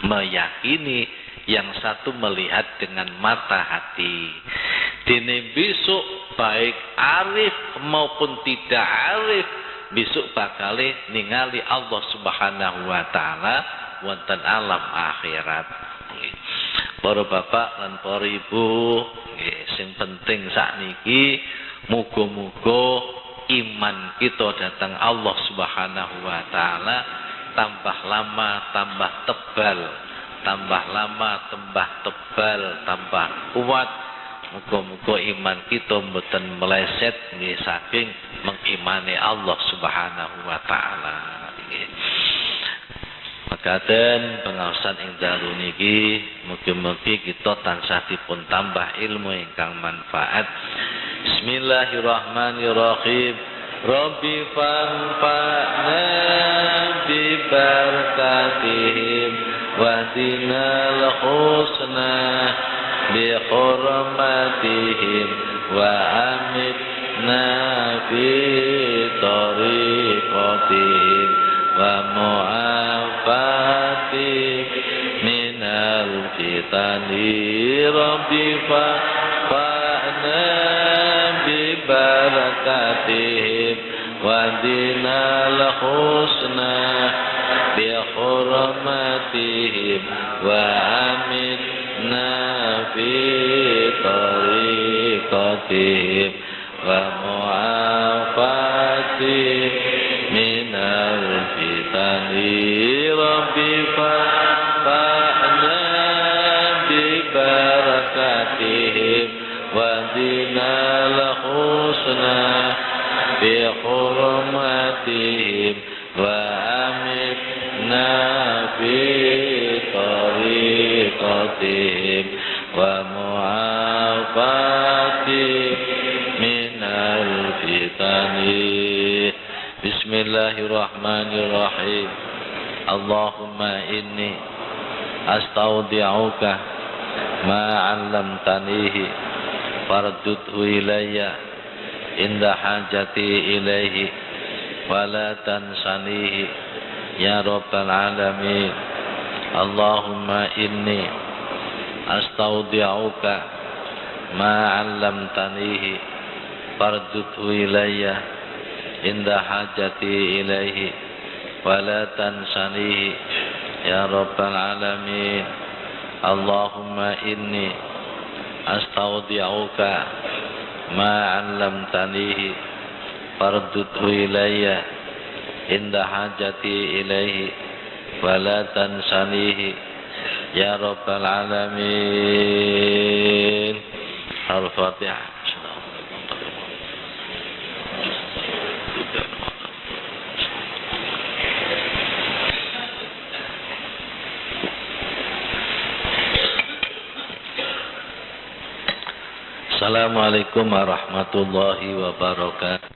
meyakini, yang satu melihat dengan mata hati. Dene besok baik arif maupun tidak arif, besok bakal ningali Allah Subhanahu wa taala wonten alam akhirat. Para bapak lan para ibu, sing penting sakniki muga-muga iman kita datang Allah Subhanahu wa taala tambah lama tambah tebal, tambah lama tambah tebal, tambah kuat. Muga-muga iman kita mboten meleset nggih saking mengimani Allah Subhanahu wa taala. Makaten pengaosan ing dalu niki mugi-mugi kita tansah dipun tambah ilmu ingkang manfaat. Bismillahirrahmanirrahim. Rabbi fanfa'na bi barakatihim wa dinal husna bi hurmatihim wa amitna fi tariqatihim wa mu'afati minal fitani. Rabbi fa'na bi barakatihim wa dinal husna bi hurmatihim wa amitna fi tariqatihim wa mu'afati minal fitani. Rabbi fa'na bi barakatihim wa dinal husna bi hurmatihim wa amitna fi tariqatihim wa mu'afati minal fitani. Bismillahirrahmanirrahim. Allahumma inni astaudi'uka ma 'allamtanihi fardudhu ilayya inda hajati ilaihi wa la tansanihi ya rabbal alamin. Allahumma inni astaudi'uka ma 'allamtanihi fardudhu ilayya inda hajati ilaihi wa la tansanihi ya rabbal alamin. Allahumma inni astaudi'uka ma 'allamtanihi fardudhu ilayya inda hajati ilaihi wa la tansanihi ya rabbal alamin. Al-Fatihah. Assalamualaikum warahmatullahi wabarakatuh.